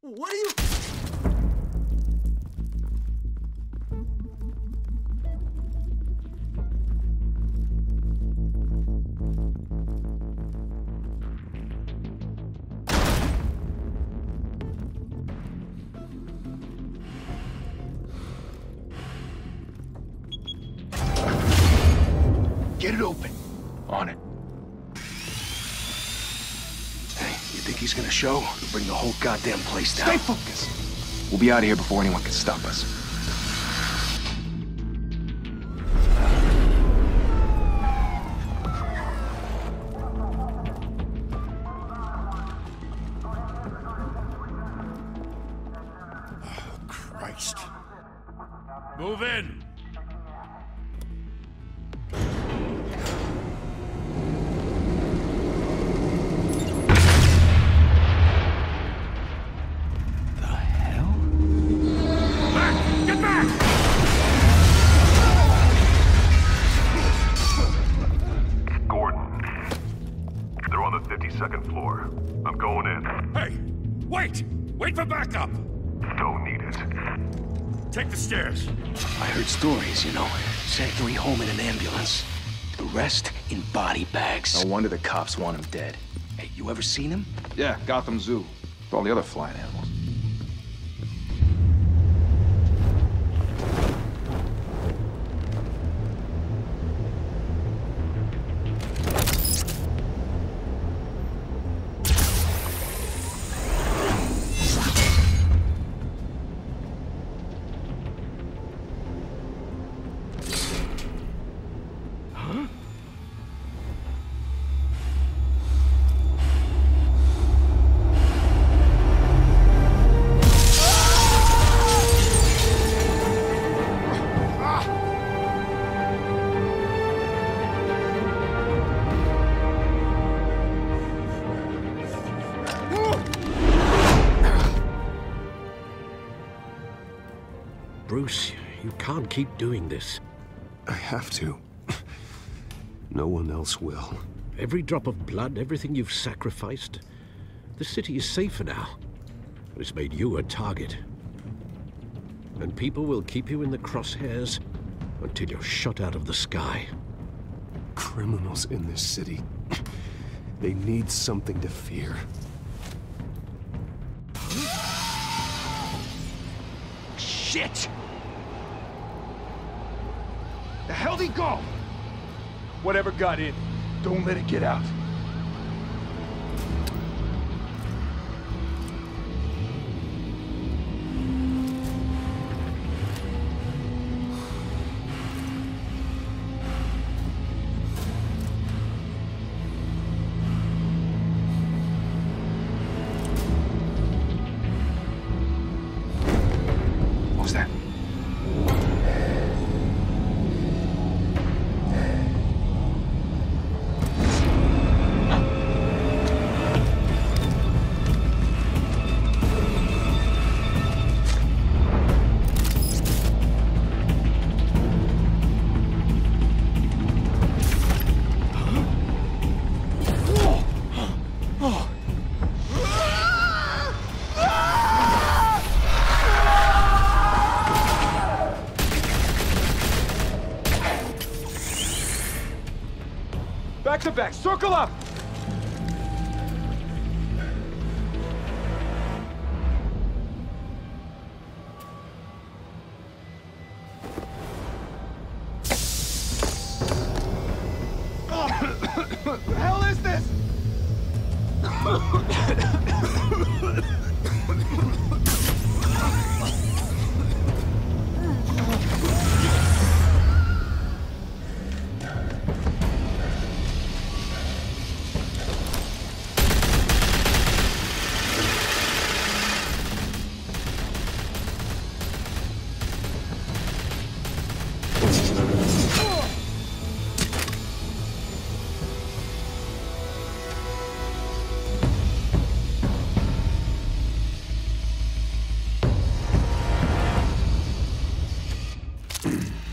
What are you... Get it open. On it. Hey, you think he's gonna show? Bring the whole goddamn place down. Stay focused. We'll be out of here before anyone can stop us. Oh, Christ. Move in! Second floor. I'm going in. Hey! Wait! Wait for backup! Don't need it. Take the stairs. I heard stories, you know. Sent 3 home in an ambulance. The rest in body bags. No wonder the cops want him dead. Hey, you ever seen him? Yeah, Gotham Zoo. With all the other flying animals. Bruce, you can't keep doing this. I have to. No one else will. Every drop of blood, everything you've sacrificed. The city is safer now. But it's made you a target. And people will keep you in the crosshairs until you're shot out of the sky. Criminals in this city. They need something to fear. Shit! The hell'd he go? Whatever got in, don't let it get out. Circle up! What the hell is this?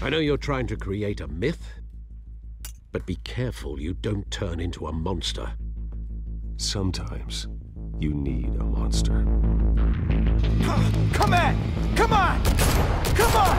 I know you're trying to create a myth, but be careful you don't turn into a monster. Sometimes you need a monster. Come on! Come on! Come on!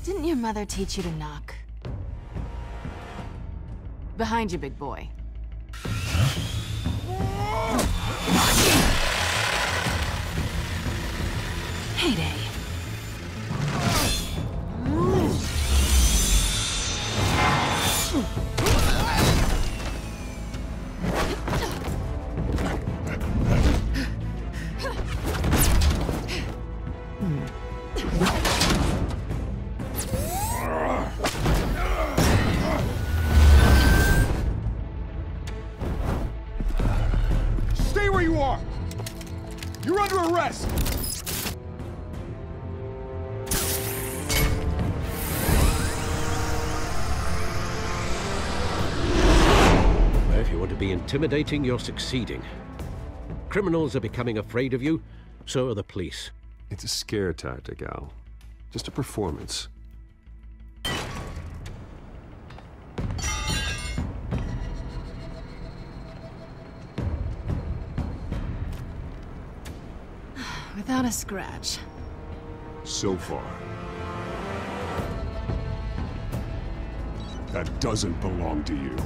Didn't your mother teach you to knock? Behind you, big boy. Heyday. Stay where you are! You're under arrest! If you want to be intimidating, you're succeeding. Criminals are becoming afraid of you, so are the police. It's a scare tactic, Al. Just a performance. Without a scratch. So far. That doesn't belong to you.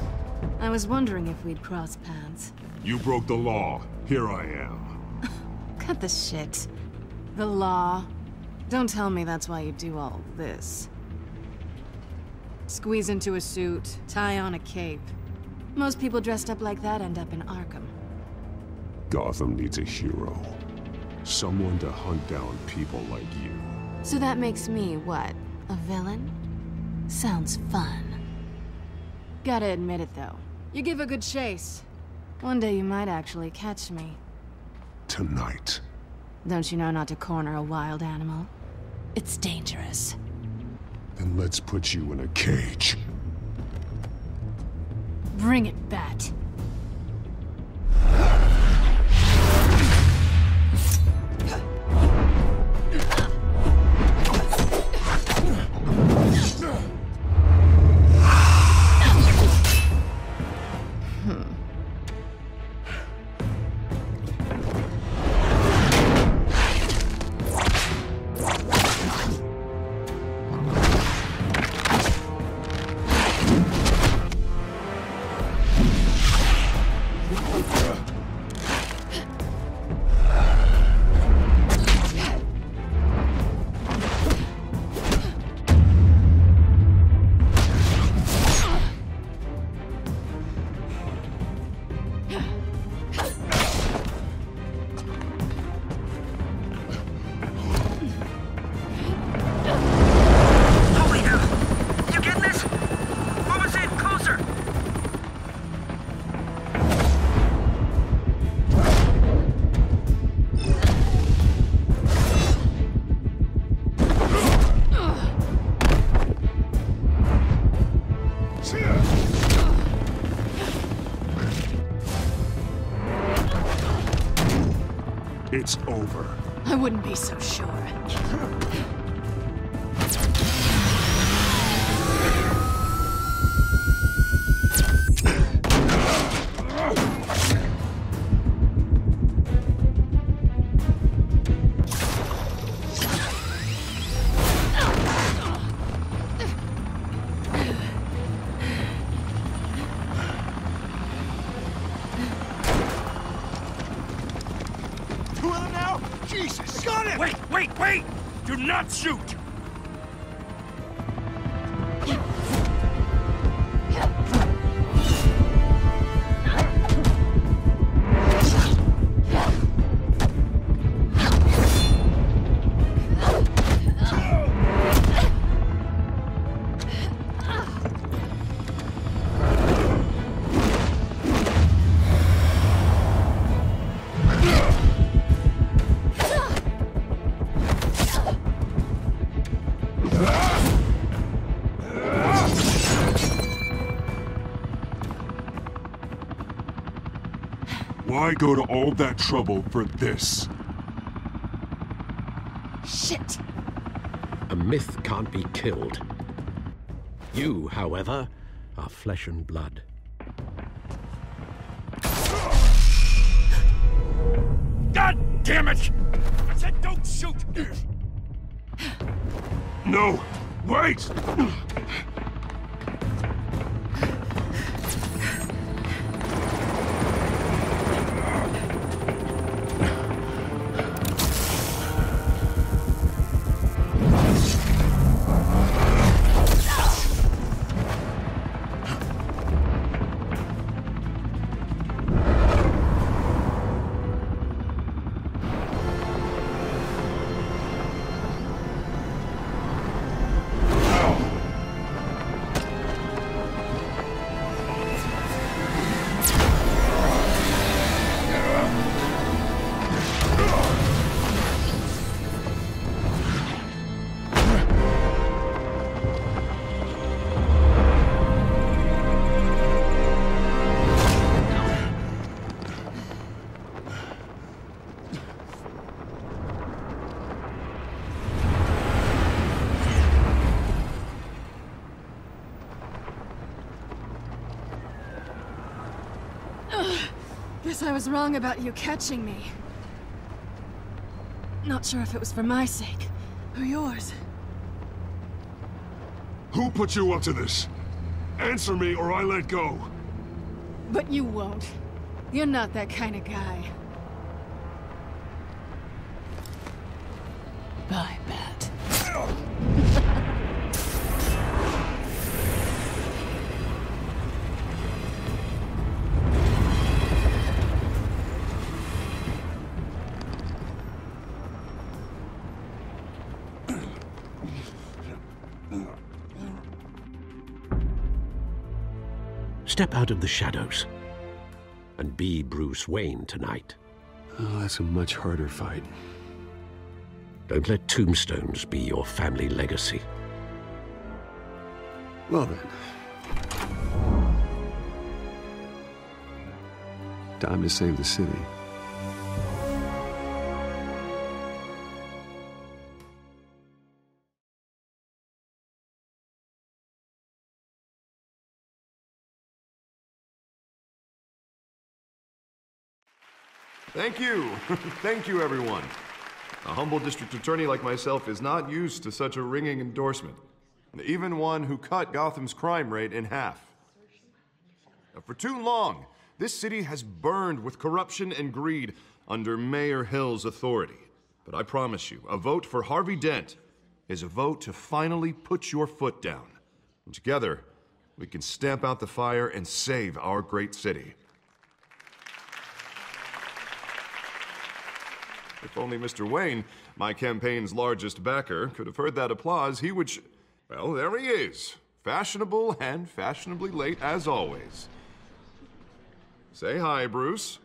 I was wondering if we'd cross paths. You broke the law. Here I am. Cut the shit. The law. Don't tell me that's why you do all this. Squeeze into a suit, tie on a cape. Most people dressed up like that end up in Arkham. Gotham needs a hero. Someone to hunt down people like you. So that makes me, what, a villain? Sounds fun. Gotta admit it, though. You give a good chase. One day you might actually catch me. Tonight. Don't you know not to corner a wild animal? It's dangerous. Then let's put you in a cage. Bring it, Bat. over. I wouldn't be so sure. Two of them now? Jesus! Got it! Wait! Do not shoot! Why go to all that trouble for this? Shit! A myth can't be killed. You, however, are flesh and blood. God damn it! I said don't shoot! No! Wait! Guess I was wrong about you catching me. Not sure if it was for my sake, or yours. Who put you up to this? Answer me or I let go. But you won't. You're not that kind of guy. I bet. Step out of the shadows and be Bruce Wayne tonight. Oh, that's a much harder fight. Don't let tombstones be your family legacy. Well then. Time to save the city. Thank you. Thank you, everyone. A humble district attorney like myself is not used to such a ringing endorsement. Even one who cut Gotham's crime rate in half. For too long, this city has burned with corruption and greed under Mayor Hill's authority. But I promise you, a vote for Harvey Dent is a vote to finally put your foot down. And together, we can stamp out the fire and save our great city. If only Mr. Wayne, my campaign's largest backer, could have heard that applause, he would well, there he is. Fashionable and fashionably late as always. Say hi, Bruce.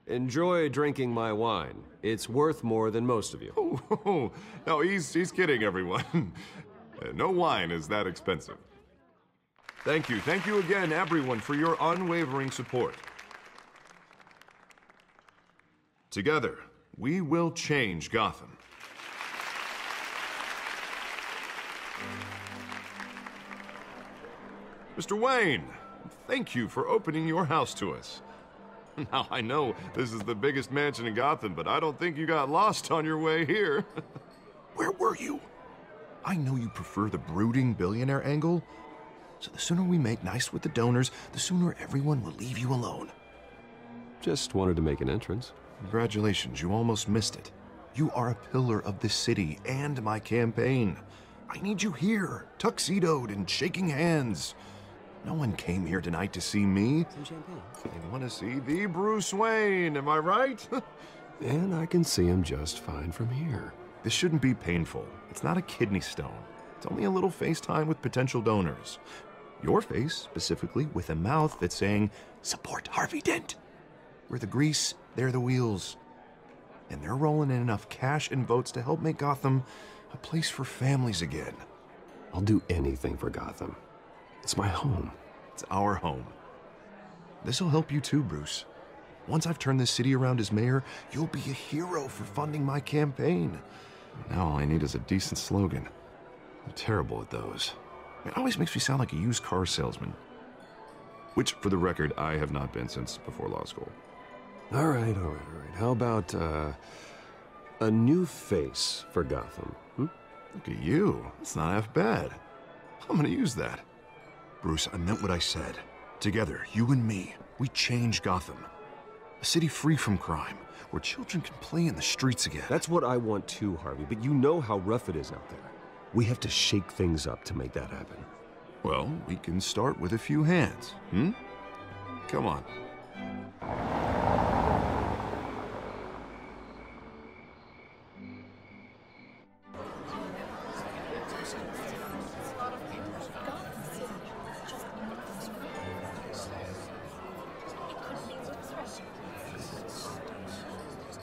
Enjoy drinking my wine. It's worth more than most of you. Oh, no, he's kidding, everyone. No wine is that expensive. Thank you. Thank you again, everyone, for your unwavering support. Together, we will change Gotham. Mr. Wayne, thank you for opening your house to us. Now, I know this is the biggest mansion in Gotham, but I don't think you got lost on your way here. Where were you? I know you prefer the brooding billionaire angle, so the sooner we make nice with the donors, the sooner everyone will leave you alone. Just wanted to make an entrance. Congratulations, you almost missed it. You are a pillar of this city and my campaign. I need you here, tuxedoed and shaking hands. No one came here tonight to see me. Some champagne. They want to see the Bruce Wayne, am I right? And I can see him just fine from here. This shouldn't be painful. It's not a kidney stone. It's only a little FaceTime with potential donors. Your face, specifically, with a mouth that's saying, support Harvey Dent. We're the grease, they're the wheels. And they're rolling in enough cash and votes to help make Gotham a place for families again. I'll do anything for Gotham. It's my home. It's our home. This'll help you too, Bruce. Once I've turned this city around as mayor, you'll be a hero for funding my campaign. Now all I need is a decent slogan. I'm terrible at those. It always makes me sound like a used car salesman. Which, for the record, I have not been since before law school. All right. How about, a new face for Gotham? Look at you. That's not half bad. I'm gonna use that. Bruce, I meant what I said. Together, you and me, we change Gotham. A city free from crime, where children can play in the streets again. That's what I want too, Harvey, but you know how rough it is out there. We have to shake things up to make that happen. Well, we can start with a few hands, Come on.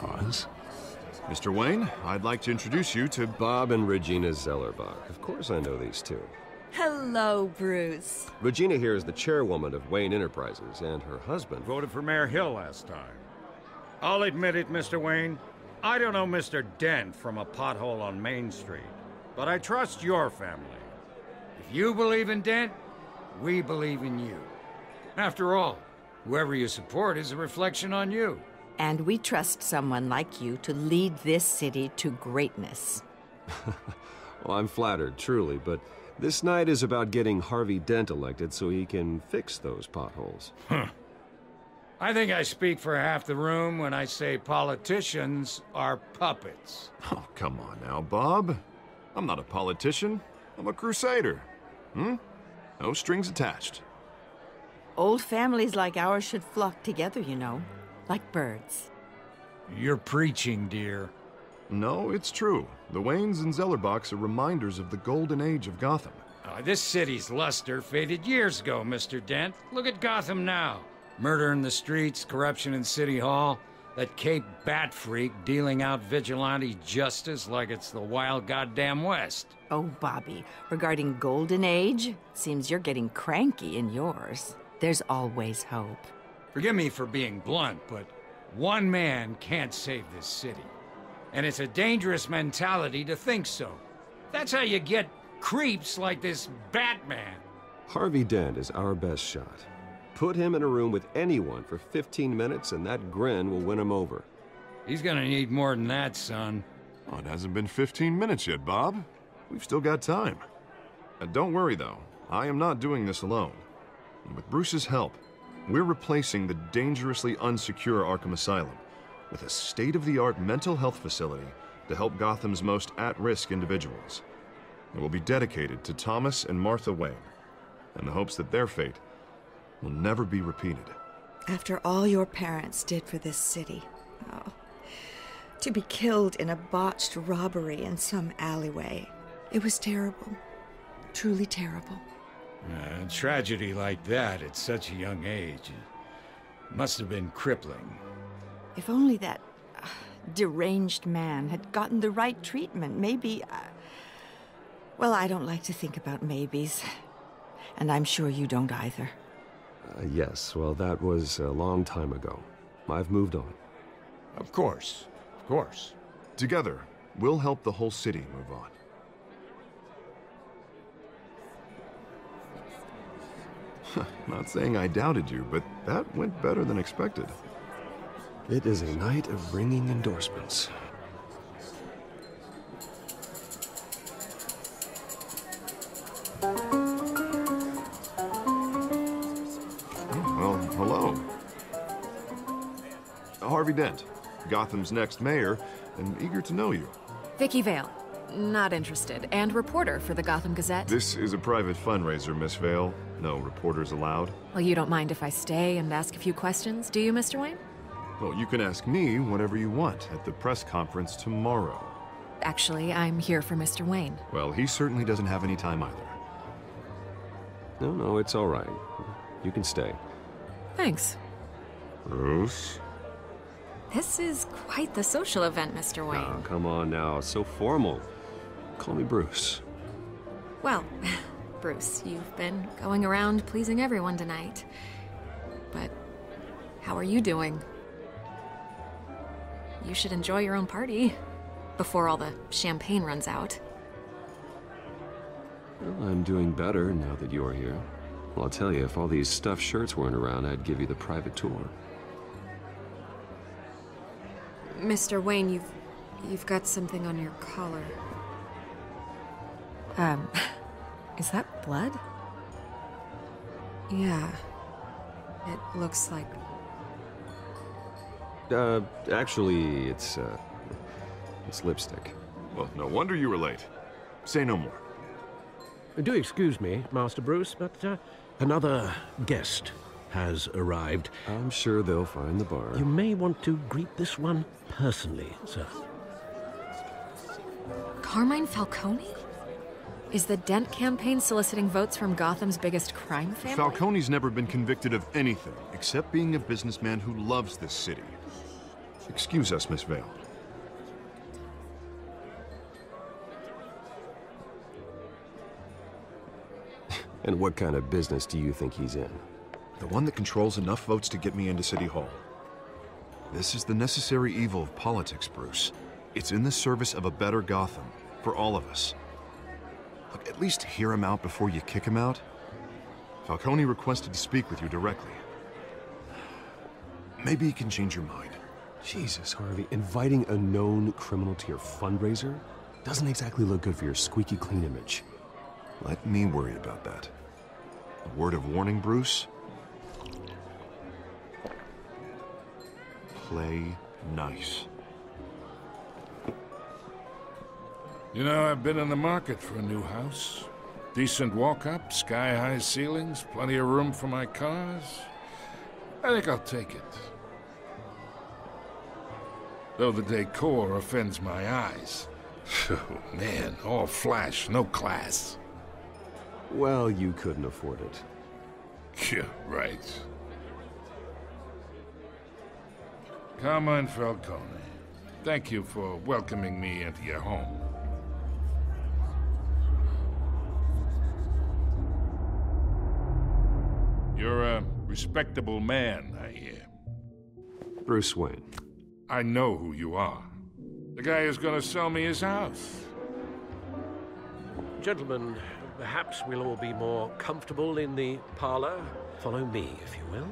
Oz? Mr. Wayne, I'd like to introduce you to Bob and Regina Zellerbach. Of course I know these two. Hello, Bruce. Regina here is the chairwoman of Wayne Enterprises, and her husband Voted for Mayor Hill last time. I'll admit it, Mr. Wayne. I don't know Mr. Dent from a pothole on Main Street, but I trust your family. If you believe in Dent, we believe in you. After all, whoever you support is a reflection on you. And we trust someone like you to lead this city to greatness. Well, I'm flattered, truly, but this night is about getting Harvey Dent elected so he can fix those potholes. I think I speak for half the room when I say politicians are puppets. Oh, come on now, Bob. I'm not a politician. I'm a crusader. No strings attached. Old families like ours should flock together, you know, like birds. You're preaching, dear. No, it's true. The Waynes and Zellerbachs are reminders of the golden age of Gotham. This city's luster faded years ago, Mr. Dent. Look at Gotham now. Murder in the streets, corruption in City Hall, that Cape Bat freak dealing out vigilante justice like it's the wild goddamn West. Oh, Bobby, regarding Golden Age, seems you're getting cranky in yours. There's always hope. Forgive me for being blunt, but one man can't save this city. And it's a dangerous mentality to think so. That's how you get creeps like this Batman. Harvey Dent is our best shot. Put him in a room with anyone for 15 minutes and that grin will win him over. He's gonna need more than that, son. Oh, it hasn't been 15 minutes yet, Bob. We've still got time. Don't worry, though. I am not doing this alone. And with Bruce's help, we're replacing the dangerously unsecure Arkham Asylum with a state-of-the-art mental health facility to help Gotham's most at-risk individuals. It will be dedicated to Thomas and Martha Wayne, in the hopes that their fate will never be repeated. After all your parents did for this city, to be killed in a botched robbery in some alleyway, it was terrible. Truly terrible. A tragedy like that at such a young age must have been crippling. If only that deranged man had gotten the right treatment, maybe... well, I don't like to think about maybes. And I'm sure you don't either. Yes, well, that was a long time ago. I've moved on. Of course. Of course. Together, we'll help the whole city move on. Not saying I doubted you, but that went better than expected. It is a night of ringing endorsements. Well, hello. Harvey Dent, Gotham's next mayor, and eager to know you. Vicky Vale. Not interested. And reporter for the Gotham Gazette. This is a private fundraiser, Miss Vale. No reporters allowed. Well, you don't mind if I stay and ask a few questions, do you, Mr. Wayne? Well, you can ask me whatever you want at the press conference tomorrow. Actually, I'm here for Mr. Wayne. Well, he certainly doesn't have any time either. No, it's all right. You can stay. Thanks. Bruce? This is quite the social event, Mr. Wayne. Oh, come on now. So formal. Call me Bruce. Well, Bruce, you've been going around pleasing everyone tonight. But how are you doing? You should enjoy your own party before all the champagne runs out. Well, I'm doing better now that you're here. Well, I'll tell you, if all these stuffed shirts weren't around, I'd give you the private tour. Mr. Wayne, you've got something on your collar. Is that blood? Yeah. It looks like... Actually, it's lipstick. Well, no wonder you were late. Say no more. Do excuse me, Master Bruce, but another guest has arrived. I'm sure they'll find the bar. You may want to greet this one personally, sir. Carmine Falcone? Is the Dent campaign soliciting votes from Gotham's biggest crime family? Falcone's never been convicted of anything except being a businessman who loves this city. Excuse us, Miss Vale. And what kind of business do you think he's in? The one that controls enough votes to get me into City Hall. This is the necessary evil of politics, Bruce. It's in the service of a better Gotham, for all of us. Look, at least hear him out before you kick him out. Falcone requested to speak with you directly. Maybe he can change your mind. Jesus, Harvey, inviting a known criminal to your fundraiser doesn't exactly look good for your squeaky clean image. Let me worry about that. A word of warning, Bruce? Play nice. You know, I've been in the market for a new house. Decent walk-up, sky-high ceilings, plenty of room for my cars. I think I'll take it. Though the decor offends my eyes. Oh, man, all flash, no class. Well, you couldn't afford it. Yeah, right. Carmine Falcone, thank you for welcoming me into your home. You're a respectable man, I hear. Bruce Wayne. I know who you are. The guy who's gonna sell me his house. Gentlemen, perhaps we'll all be more comfortable in the parlor. Follow me, if you will.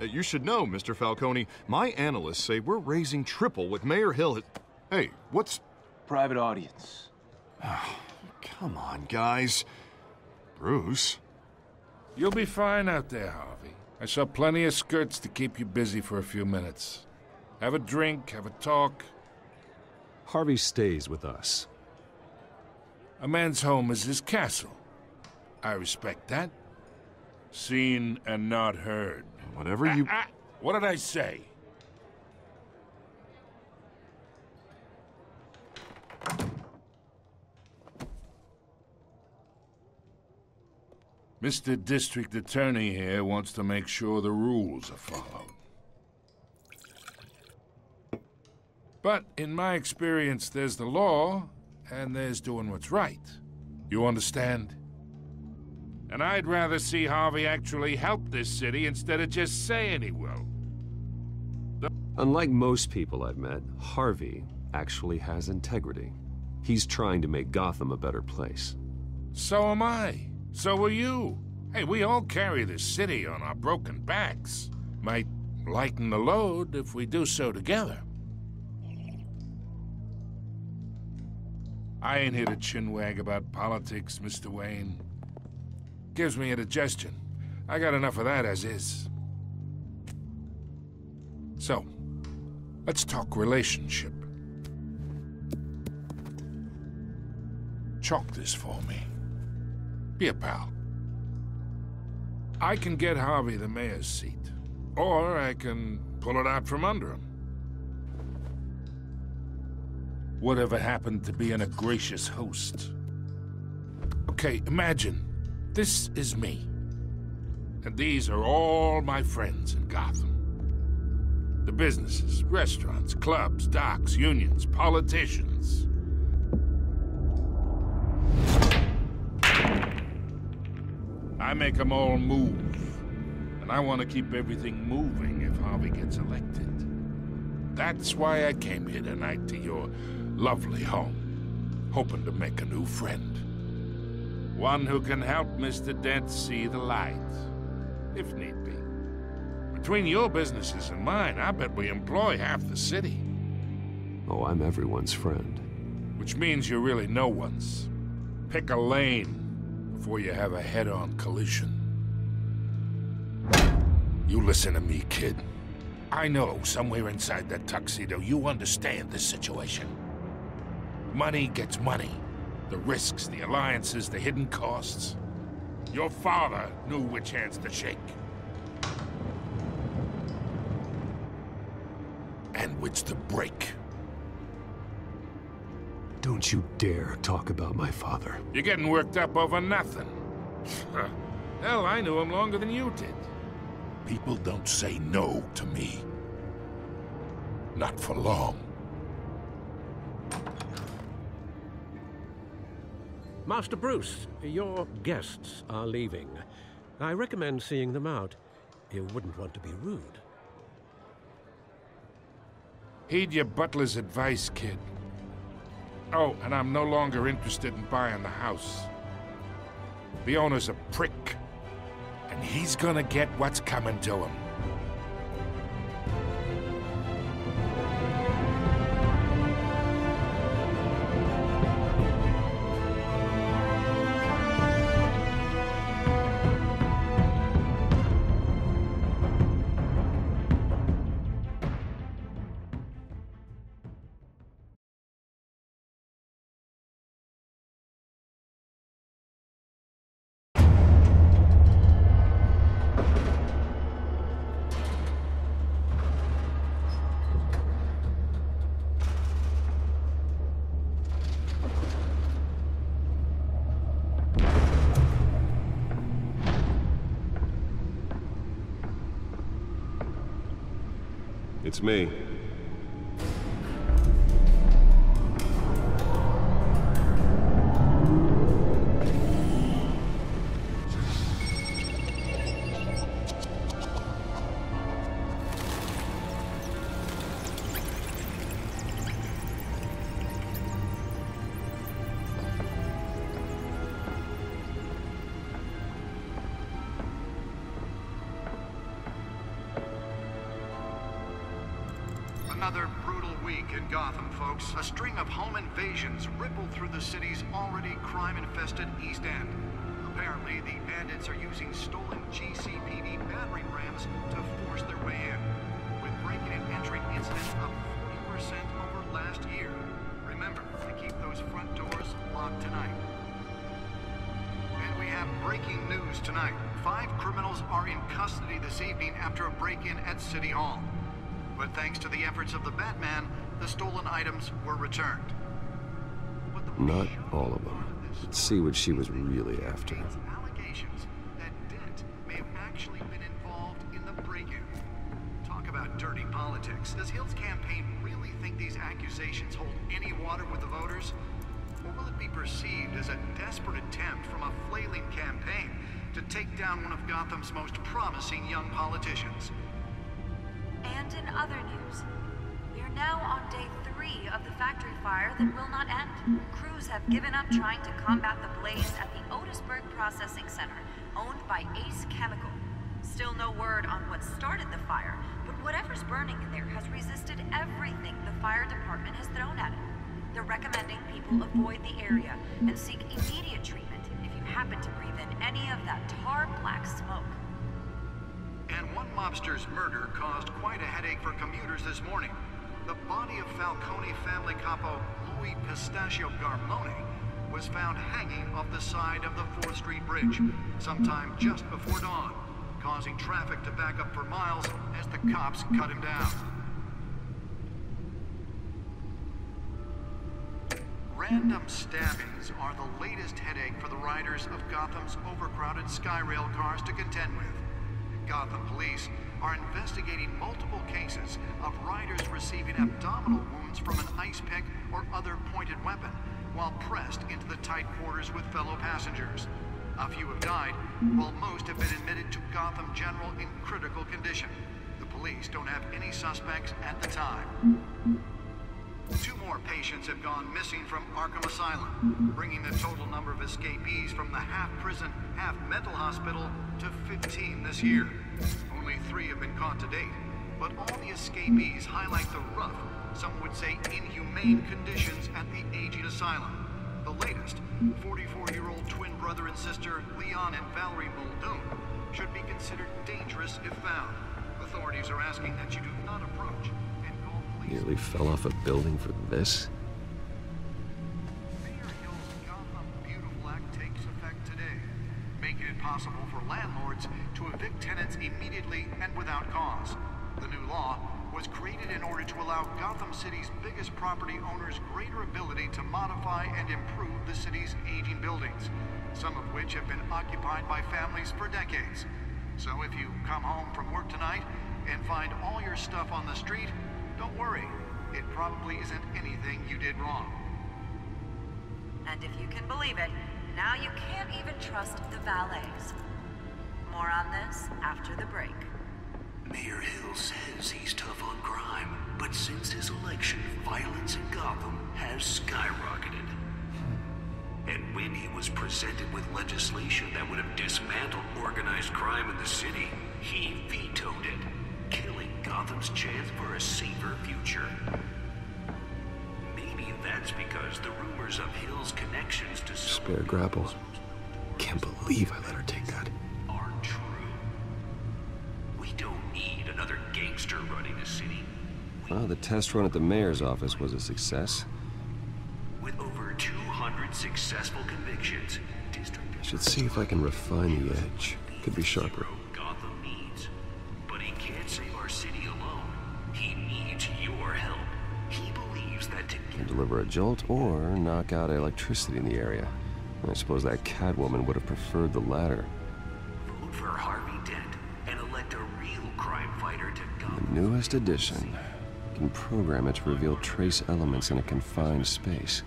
You should know, Mr. Falcone, my analysts say we're raising triple what Mayor Hill has... Hey, what's... Private audience. Come on, guys. Bruce? You'll be fine out there, Harvey. I saw plenty of skirts to keep you busy for a few minutes. Have a drink, have a talk. Harvey stays with us. A man's home is his castle. I respect that. Seen and not heard. Whatever you... What did I say? Mr. District Attorney here wants to make sure the rules are followed. But in my experience, there's the law, and there's doing what's right. You understand? And I'd rather see Harvey actually help this city instead of just saying he will. Unlike most people I've met, Harvey actually has integrity. He's trying to make Gotham a better place. So am I. So are you. Hey, we all carry this city on our broken backs. Might lighten the load if we do so together. I ain't here to chinwag about politics, Mr. Wayne. Gives me indigestion. I got enough of that as is. So, let's talk relationship. Chalk this for me. Be a pal. I can get Harvey the mayor's seat, or I can pull it out from under him. Whatever happened to being a gracious host? Okay, imagine, this is me. And these are all my friends in Gotham. The businesses, restaurants, clubs, docks, unions, politicians. I make them all move. And I want to keep everything moving if Harvey gets elected. That's why I came here tonight to your lovely home, hoping to make a new friend. One who can help Mr. Dent see the light, if need be. Between your businesses and mine, I bet we employ half the city. Oh, I'm everyone's friend. Which means you're really no one's. Pick a lane before you have a head-on collision. You listen to me, kid. I know somewhere inside that tuxedo you understand this situation. Money gets money. The risks, the alliances, the hidden costs. Your father knew which hands to shake. And which to break. Don't you dare talk about my father. You're getting worked up over nothing. Hell, I knew him longer than you did. People don't say no to me. Not for long. Master Bruce, your guests are leaving. I recommend seeing them out. You wouldn't want to be rude. Heed your butler's advice, kid. Oh, and I'm no longer interested in buying the house. The owner's a prick, and he's gonna get what's coming to him. It's me. Another brutal week in Gotham, folks. A string of home invasions rippled through the city's already crime-infested East End. Apparently, the bandits are using stolen GCPD battering rams to force their way in, with breaking and entering incidents up 40% over last year. Remember to keep those front doors locked tonight. And we have breaking news tonight. 5 criminals are in custody this evening after a break-in at City Hall. But thanks to the efforts of the Batman, the stolen items were returned. Not all of them. Let's see what she was really after. Allegations that Dent may have actually been involved in the break-in. Talk about about dirty politics. Does Hill's campaign really think these accusations hold any water with the voters? Or will it be perceived as a desperate attempt from a flailing campaign to take down one of Gotham's most promising young politicians? And in other news, we are now on day 3 of the factory fire that will not end. Crews have given up trying to combat the blaze at the Otisburg Processing Center, owned by Ace Chemical. Still no word on what started the fire, but whatever's burning in there has resisted everything the fire department has thrown at it. They're recommending people avoid the area and seek immediate treatment if you happen to breathe in any of that tar black smoke. And one mobster's murder caused quite a headache for commuters this morning. The body of Falcone family capo Louis Pistachio Garmone was found hanging off the side of the 4th Street Bridge sometime just before dawn, causing traffic to back up for miles as the cops cut him down. Random stabbings are the latest headache for the riders of Gotham's overcrowded Skyrail cars to contend with. Gotham police are investigating multiple cases of riders receiving abdominal wounds from an ice pick or other pointed weapon while pressed into the tight quarters with fellow passengers. A few have died, while most have been admitted to Gotham General in critical condition. The police don't have any suspects at the time. 2 more patients have gone missing from Arkham Asylum, bringing the total number of escapees from the half-prison, half-mental hospital to 15 this year. Only 3 have been caught to date, but all the escapees highlight the rough, some would say inhumane conditions at the aging asylum. The latest, 44-year-old twin brother and sister Leon and Valerie Muldoon, should be considered dangerous if found. Authorities are asking that you do not approach. Nearly fell off a building for this? Mayor Hill's Gotham Beautiful Act takes effect today, making it possible for landlords to evict tenants immediately and without cause. The new law was created in order to allow Gotham City's biggest property owners greater ability to modify and improve the city's aging buildings, some of which have been occupied by families for decades. So if you come home from work tonight and find all your stuff on the street, don't worry, it probably isn't anything you did wrong. And if you can believe it, now you can't even trust the valets. More on this after the break. Mayor Hill says he's tough on crime, but since his election, violence in Gotham has skyrocketed. And when he was presented with legislation that would have dismantled organized crime in the city, he vetoed it, killing Gotham's chance for a safer future. Maybe that's because the rumors of Hill's connections to spare grapple. Can't believe I let her take that. Aren't true. We don't need another gangster running the city. Well, the test run at the mayor's office was a success. With over 200 successful convictions, I should see if I can refine the edge. Could be sharper. Gotham needs. But he can't save our city alone. He needs your help. He believes that Can deliver a jolt or knock out electricity in the area. I suppose that Catwoman would have preferred the latter. Vote for Harvey Dent and elect a real crime fighter to Gotham. The newest addition. You can program it to reveal trace elements in a confined space.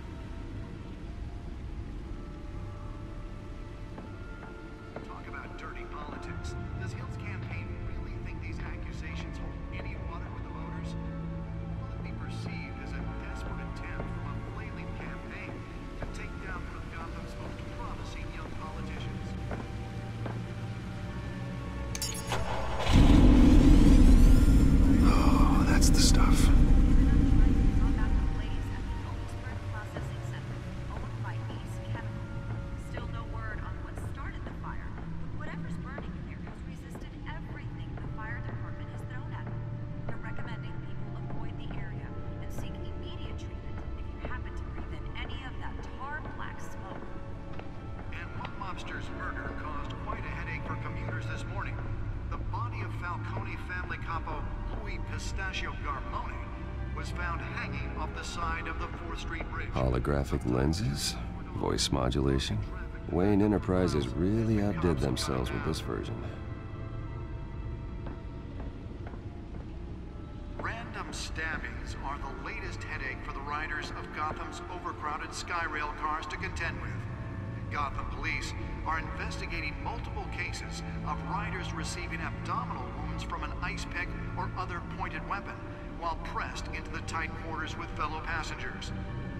Talk about dirty politics. Does Hill's campaign really think these accusations hold any water with the voters? Will it be perceived as a desperate attempt from a flailing campaign to take down one of Gotham's most promising young politicians? Oh, that's the stuff. Mobster's murder caused quite a headache for commuters this morning. The body of Falcone family capo Louis Pistachio Garmone was found hanging off the side of the 4th Street Bridge. Holographic lenses, voice modulation. Wayne Enterprises really outdid themselves with this version. riders of Gotham's overcrowded Skyrail cars to contend with. Gotham police are investigating multiple cases of riders receiving abdominal wounds from an ice pick or other pointed weapon while pressed into the tight quarters with fellow passengers.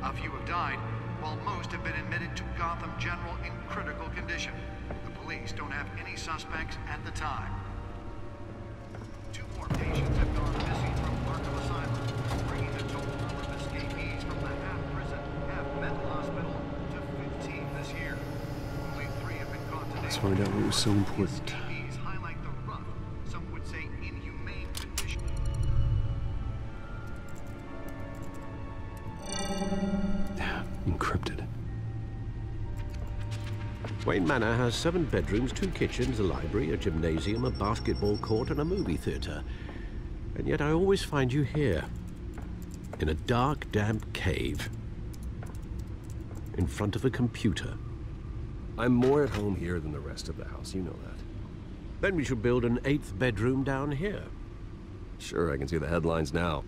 A few have died, while most have been admitted to Gotham General in critical condition. The police don't have any suspects at the time. 2 more patients have gone missing from Arkham Asylum, bringing the total number of escapees from the half-prison, half-mental hospital to 15 this year. Only 3 have been caught today. Let's find out what was so important. Escapees highlight the rough, some would say inhumane condition. Encrypted. Wayne Manor has 7 bedrooms, 2 kitchens, a library, a gymnasium, a basketball court, and a movie theater. And yet I always find you here, in a dark, damp cave, in front of a computer. I'm more at home here than the rest of the house, you know that. Then we should build an 8th bedroom down here. Sure, I can see the headlines now.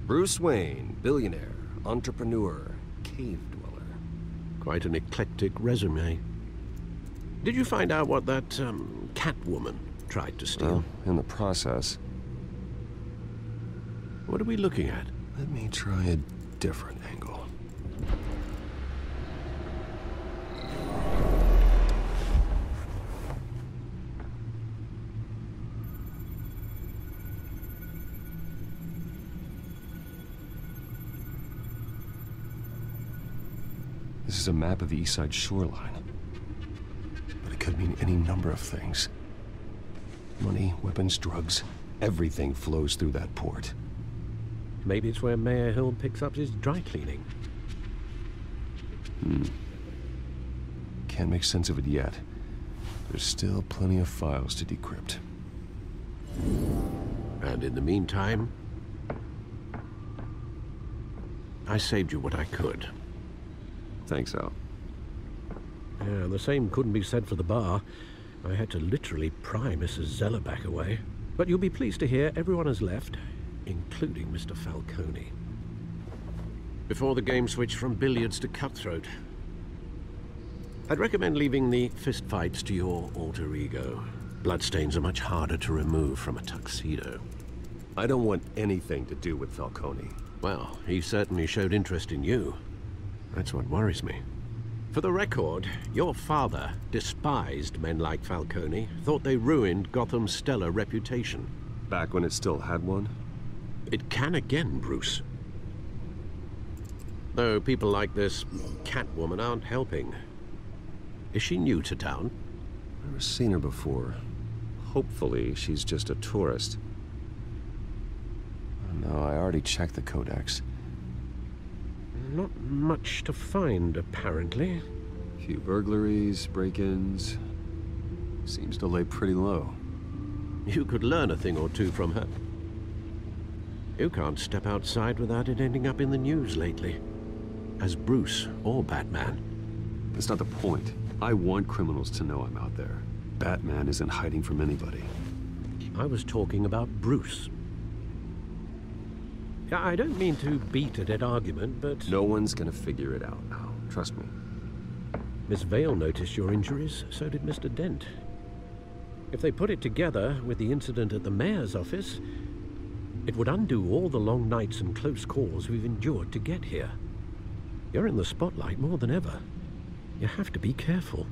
Bruce Wayne, billionaire, entrepreneur, cave dweller. Quite an eclectic resume. Did you find out what that, Catwoman tried to steal? In the process. What are we looking at? Let me try a different angle. This is a map of the East Side shoreline. But it could mean any number of things. Money, weapons, drugs, everything flows through that port. Maybe it's where Mayor Hill picks up his dry cleaning. Can't make sense of it yet. There's still plenty of files to decrypt. And in the meantime, I saved you what I could. Thanks, Al. Yeah, the same couldn't be said for the bar. I had to literally pry Mrs. Zeller back away. But you'll be pleased to hear everyone has left, including Mr. Falcone. Before the game switched from billiards to cutthroat. I'd recommend leaving the fistfights to your alter ego. Bloodstains are much harder to remove from a tuxedo. I don't want anything to do with Falcone. Well, he certainly showed interest in you. That's what worries me. For the record, your father despised men like Falcone, thought they ruined Gotham's stellar reputation. Back when it still had one? It can again, Bruce. Though people like this Catwoman aren't helping. Is she new to town? Never seen her before. Hopefully, she's just a tourist. Oh, no, I already checked the codex. Not much to find, apparently. Few burglaries, break-ins. Seems to lay pretty low. You could learn a thing or two from her. You can't step outside without it ending up in the news lately. As Bruce or Batman. That's not the point. I want criminals to know I'm out there. Batman isn't hiding from anybody. I was talking about Bruce. I don't mean to beat a dead argument, but... No one's gonna figure it out now. Trust me. Miss Vale noticed your injuries, so did Mr. Dent. If they put it together with the incident at the mayor's office, it would undo all the long nights and close calls we've endured to get here. You're in the spotlight more than ever. You have to be careful.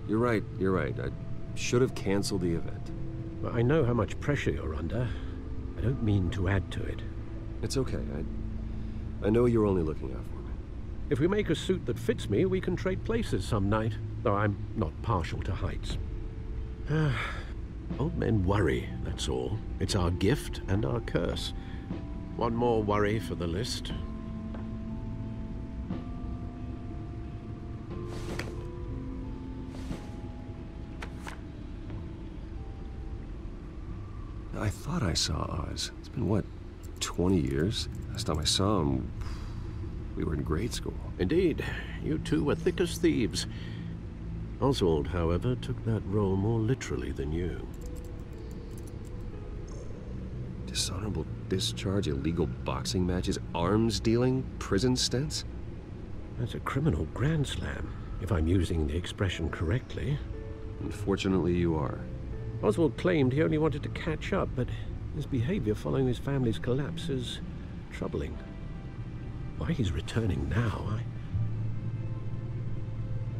You're right. I should have canceled the event. Well, I know how much pressure you're under. I don't mean to add to it. It's okay. I know you're only looking out for me. If we make a suit that fits me, we can trade places some night, though I'm not partial to heights. Old men worry, that's all. It's our gift and our curse. One more worry for the list. I thought I saw Oz. It's been, what, 20 years? Last time I saw him, we were in grade school. Indeed. You two were thick as thieves. Oswald, however, took that role more literally than you. Dishonorable discharge, illegal boxing matches, arms dealing, prison stints? That's a criminal grand slam, if I'm using the expression correctly. Unfortunately, you are. Oswald claimed he only wanted to catch up, but his behavior following his family's collapse is troubling. Why he's returning now, I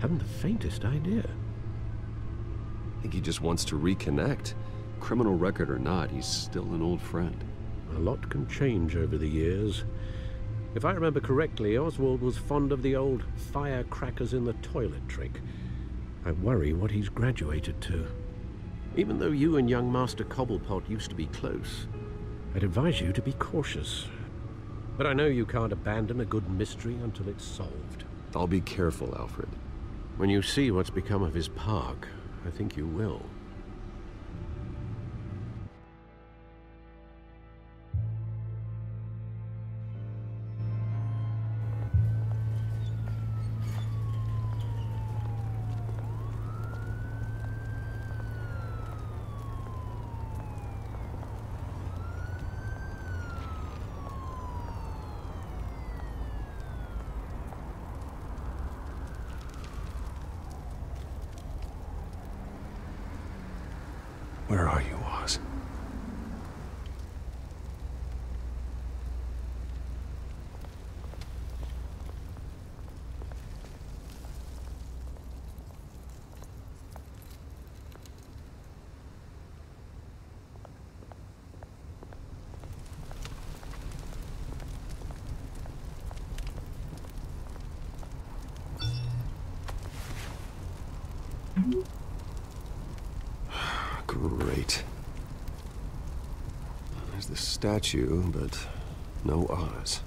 haven't the faintest idea. I think he just wants to reconnect. Criminal record or not, he's still an old friend. A lot can change over the years. If I remember correctly, Oswald was fond of the old firecrackers in the toilet trick. I worry what he's graduated to. Even though you and young Master Cobblepot used to be close, I'd advise you to be cautious. But I know you can't abandon a good mystery until it's solved. I'll be careful, Alfred. When you see what's become of his park, I think you will. Where are you, Oz? Great. There's the statue, but no Oz.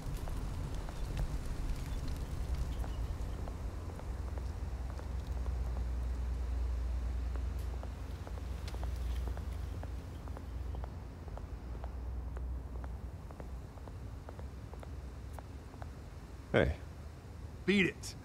Hey. Beat it.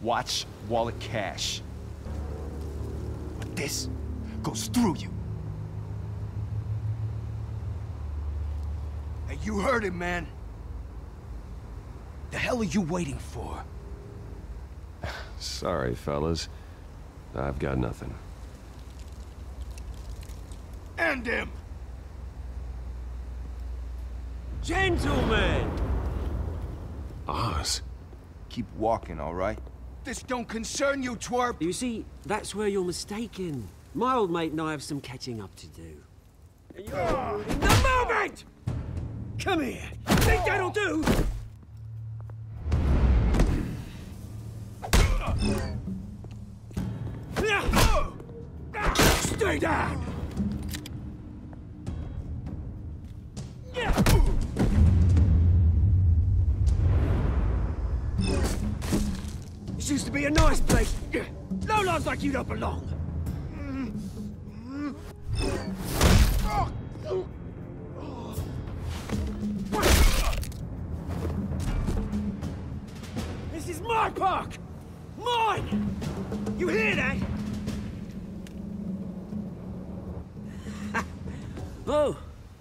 Watch wallet cash. But this goes through you. Hey, you heard him, man. The hell are you waiting for? Sorry, fellas. I've got nothing. End him! Gentlemen! Oz. Keep walking, all right? This don't concern you, twerp! You see, that's where you're mistaken. My old mate and I have some catching up to do. And you're in the moment! Come here! Think that'll do? Stay down! This used to be a nice place. No lives like you don't belong. This is my park! Mine! You hear that? Oh,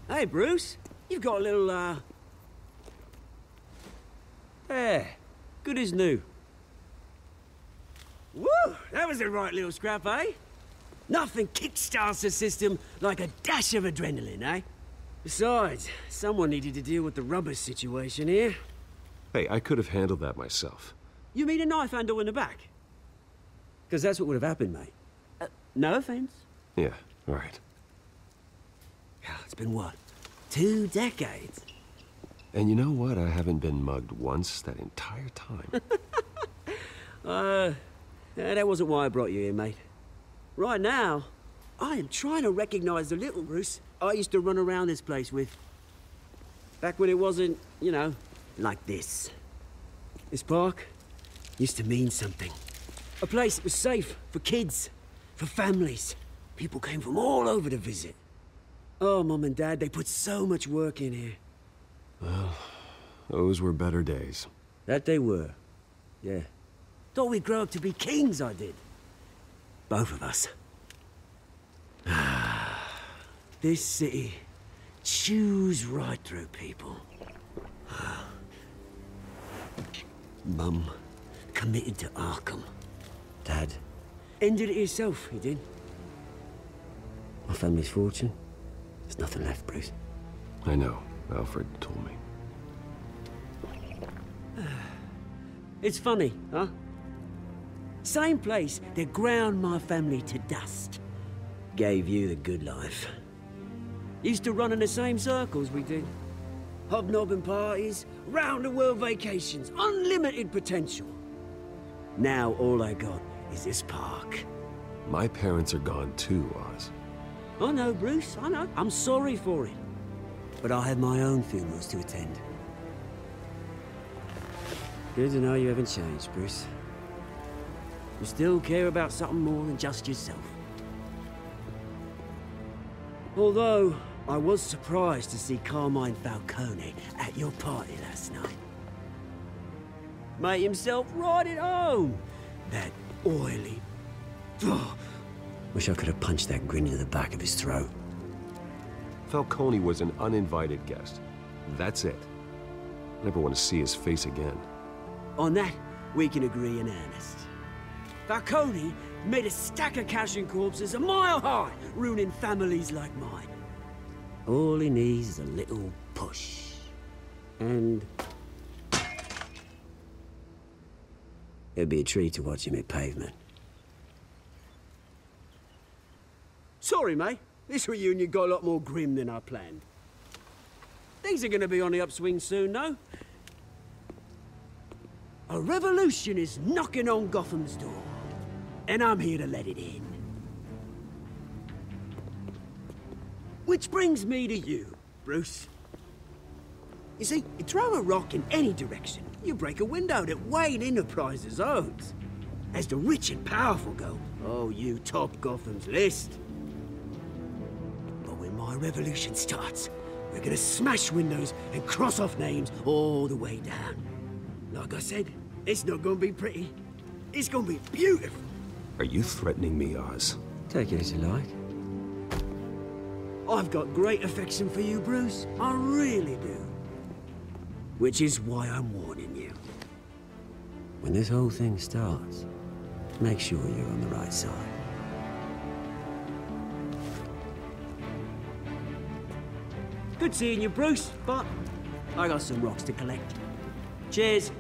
hey, Bruce. You've got a little, There. Good as new. Woo! That was a right little scrap, eh? Nothing kickstarts the system like a dash of adrenaline, eh? Besides, someone needed to deal with the rubber situation here. Hey, I could have handled that myself. You mean a knife handle in the back? Because that's what would have happened, mate. No offense. Yeah, all right. It's been what? 2 decades? And you know what? I haven't been mugged once that entire time. That wasn't why I brought you here, mate. Right now, I am trying to recognize the little Bruce I used to run around this place with. Back when it wasn't, you know, like this. This park used to mean something. A place that was safe for kids, for families. People came from all over to visit. Oh, Mum and Dad, they put so much work in here. Well, those were better days. That they were. Yeah. Thought we'd grow up to be kings, I did. Both of us. This city chews right through people. Mum committed to Arkham. Dad ended it himself, he did. My family's fortune. There's nothing left, Bruce. I know. Alfred told me. It's funny, huh? Same place that ground my family to dust. Gave you the good life. Used to run in the same circles we did. Hobnobbing parties, round-the-world vacations, unlimited potential. Now all I got is this park. My parents are gone too, Oz. I know, Bruce, I know. I'm sorry for it. But I have my own funerals to attend. Good to know you haven't changed, Bruce. You still care about something more than just yourself. Although, I was surprised to see Carmine Falcone at your party last night. Made himself right at home. That oily... Wish I could have punched that grin into the back of his throat. Falcone was an uninvited guest. That's it. Never want to see his face again. On that, we can agree in earnest. Falcone made a stack of cash and corpses a mile high, ruining families like mine. All he needs is a little push. And... it'd be a treat to watch him hit pavement. Sorry, mate. This reunion got a lot more grim than I planned. Things are gonna be on the upswing soon, though. A revolution is knocking on Gotham's door. And I'm here to let it in. Which brings me to you, Bruce. You see, you throw a rock in any direction, you break a window that Wayne Enterprises owns. As the rich and powerful go, oh, you top Gotham's list. But when my revolution starts, we're gonna smash windows and cross off names all the way down. Like I said, it's not gonna be pretty. It's gonna be beautiful. Are you threatening me, Oz? Take it as you like. I've got great affection for you, Bruce. I really do. Which is why I'm warning you. When this whole thing starts, make sure you're on the right side. Good seeing you, Bruce, but I got some rocks to collect. Cheers.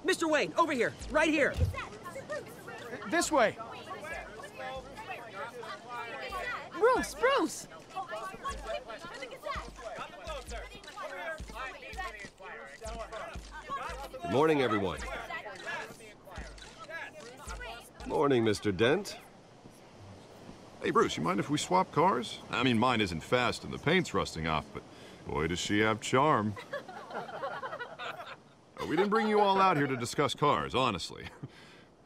Mr. Wayne, over here, right here. This way. Bruce, Bruce! Good morning, everyone. Morning, Mr. Dent. Hey, Bruce, you mind if we swap cars? I mean, mine isn't fast and the paint's rusting off, but boy, does she have charm. We didn't bring you all out here to discuss cars, honestly.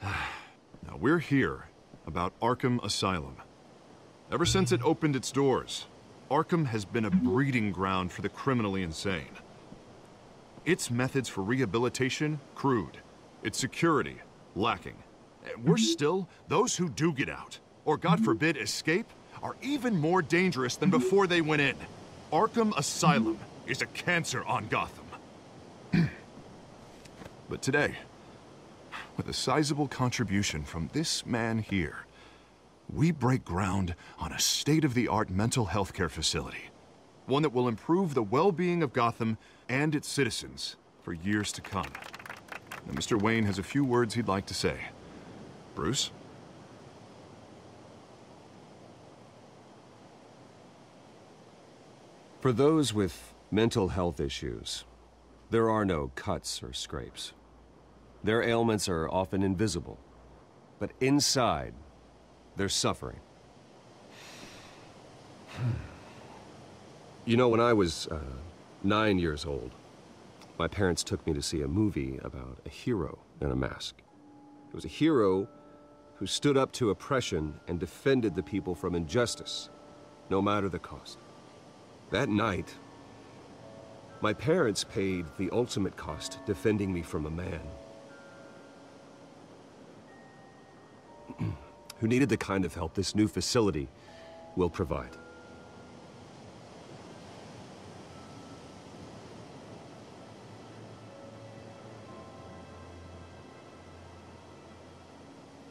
Now, we're here about Arkham Asylum. Ever since it opened its doors, Arkham has been a breeding ground for the criminally insane. Its methods for rehabilitation, crude. Its security, lacking. Worse still, those who do get out, or God forbid escape, are even more dangerous than before they went in. Arkham Asylum is a cancer on Gotham. But today, with a sizable contribution from this man here, we break ground on a state-of-the-art mental health care facility. One that will improve the well-being of Gotham and its citizens for years to come. Now, Mr. Wayne has a few words he'd like to say. Bruce? For those with mental health issues, there are no cuts or scrapes. Their ailments are often invisible, but inside, they're suffering. You know, when I was 9 years old, my parents took me to see a movie about a hero in a mask. It was a hero who stood up to oppression and defended the people from injustice, no matter the cost. That night, my parents paid the ultimate cost defending me from a man who needed the kind of help this new facility will provide.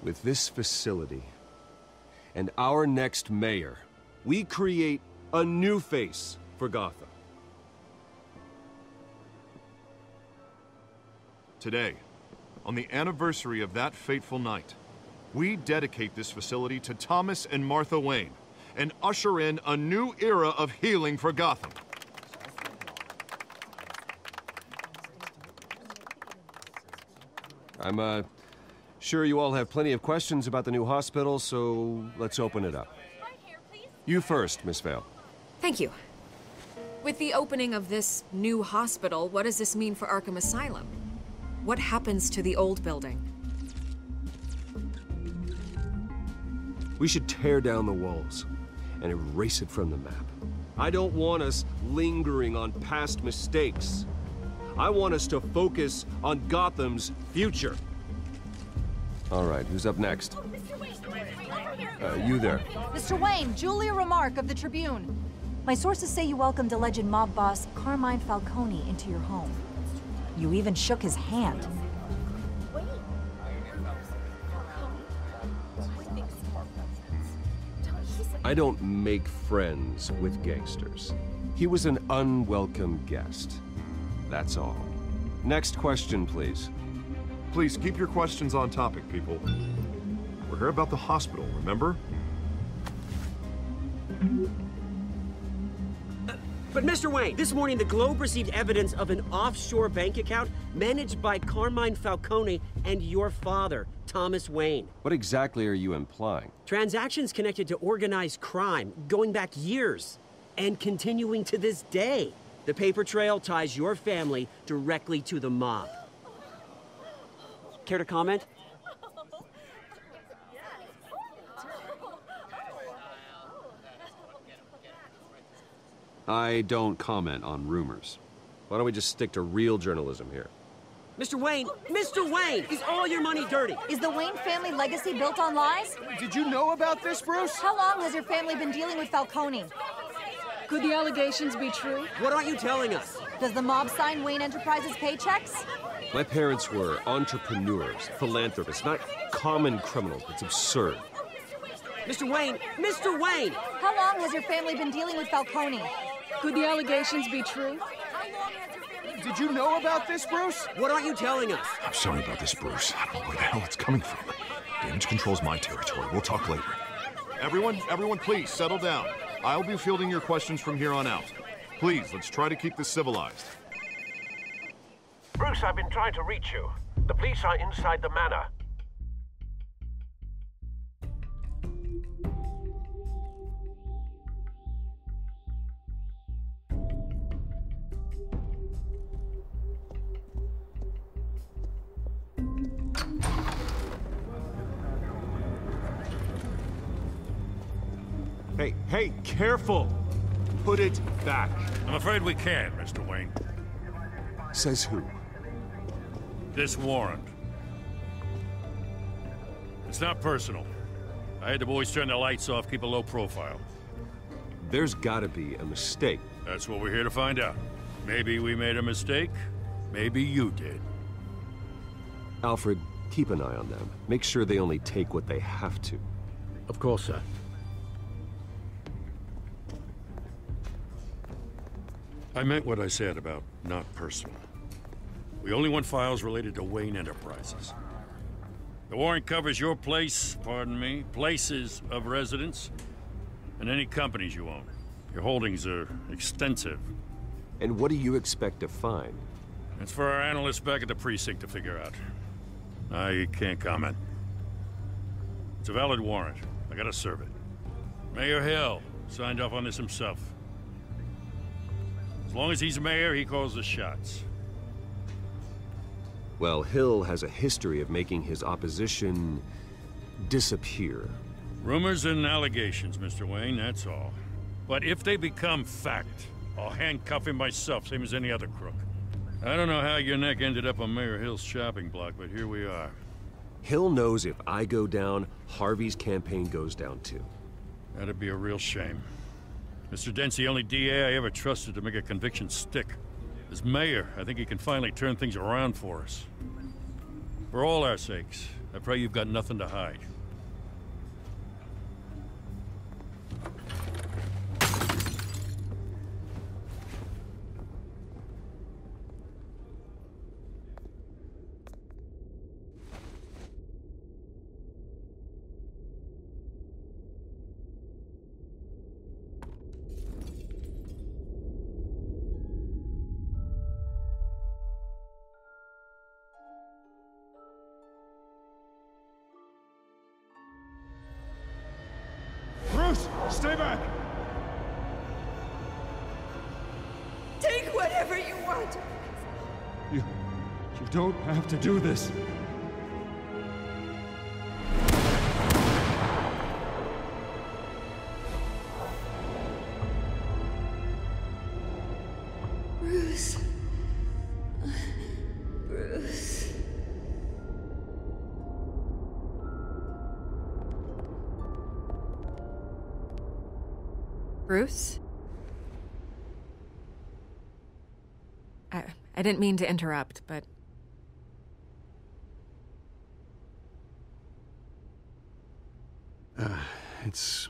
With this facility and our next mayor, we create a new face for Gotham. Today, on the anniversary of that fateful night, we dedicate this facility to Thomas and Martha Wayne and usher in a new era of healing for Gotham. I'm sure you all have plenty of questions about the new hospital, so let's open it up. You first, Miss Vale. Thank you. With the opening of this new hospital, what does this mean for Arkham Asylum? What happens to the old building? We should tear down the walls and erase it from the map. I don't want us lingering on past mistakes. I want us to focus on Gotham's future. All right, who's up next? You there. Mr. Wayne, Julia Remark of the Tribune. My sources say you welcomed alleged mob boss Carmine Falcone into your home. You even shook his hand. I don't make friends with gangsters. He was an unwelcome guest. That's all. Next question, please. Please keep your questions on topic, people. We're here about the hospital, remember? But Mr. Wayne, this morning the Globe received evidence of an offshore bank account managed by Carmine Falcone and your father, Thomas Wayne. What exactly are you implying? Transactions connected to organized crime, going back years, and continuing to this day. The paper trail ties your family directly to the mob. Care to comment? I don't comment on rumors. Why don't we just stick to real journalism here? Mr. Wayne, is all your money dirty? Is the Wayne family legacy built on lies? Did you know about this, Bruce? How long has your family been dealing with Falcone? Could the allegations be true? What aren't you telling us? Does the mob sign Wayne Enterprises paychecks? My parents were entrepreneurs, philanthropists, not common criminals. It's absurd. Mr. Wayne! How long has your family been dealing with Falcone? Could the allegations be true? Did you know about this, Bruce? What aren't you telling us? I'm sorry about this, Bruce. I don't know where the hell it's coming from. Damage control's my territory. We'll talk later. Everyone, please, settle down. I'll be fielding your questions from here on out. Please, let's try to keep this civilized. Bruce, I've been trying to reach you. The police are inside the manor. Hey, careful! Put it back. I'm afraid we can't, Mr. Wayne. Says who? This warrant. It's not personal. I had the boys turn the lights off, keep a low profile. There's gotta be a mistake. That's what we're here to find out. Maybe we made a mistake. Maybe you did. Alfred, keep an eye on them. Make sure they only take what they have to. Of course, sir. I meant what I said about not personal. We only want files related to Wayne Enterprises. The warrant covers your place, pardon me, places of residence, and any companies you own. Your holdings are extensive. And what do you expect to find? It's for our analysts back at the precinct to figure out. I can't comment. It's a valid warrant. I gotta serve it. Mayor Hill signed off on this himself. As long as he's mayor, he calls the shots. Well, Hill has a history of making his opposition disappear. Rumors and allegations, Mr. Wayne, that's all. But if they become fact, I'll handcuff him myself, same as any other crook. I don't know how your neck ended up on Mayor Hill's shopping block, but here we are. Hill knows if I go down, Harvey's campaign goes down too. That'd be a real shame. Mr. Dent's the only DA I ever trusted to make a conviction stick. As mayor, I think he can finally turn things around for us. For all our sakes, I pray you've got nothing to hide. Bruce, stay back! Take whatever you want. You don't have to do this. Bruce. Bruce. Bruce? I didn't mean to interrupt, but... It's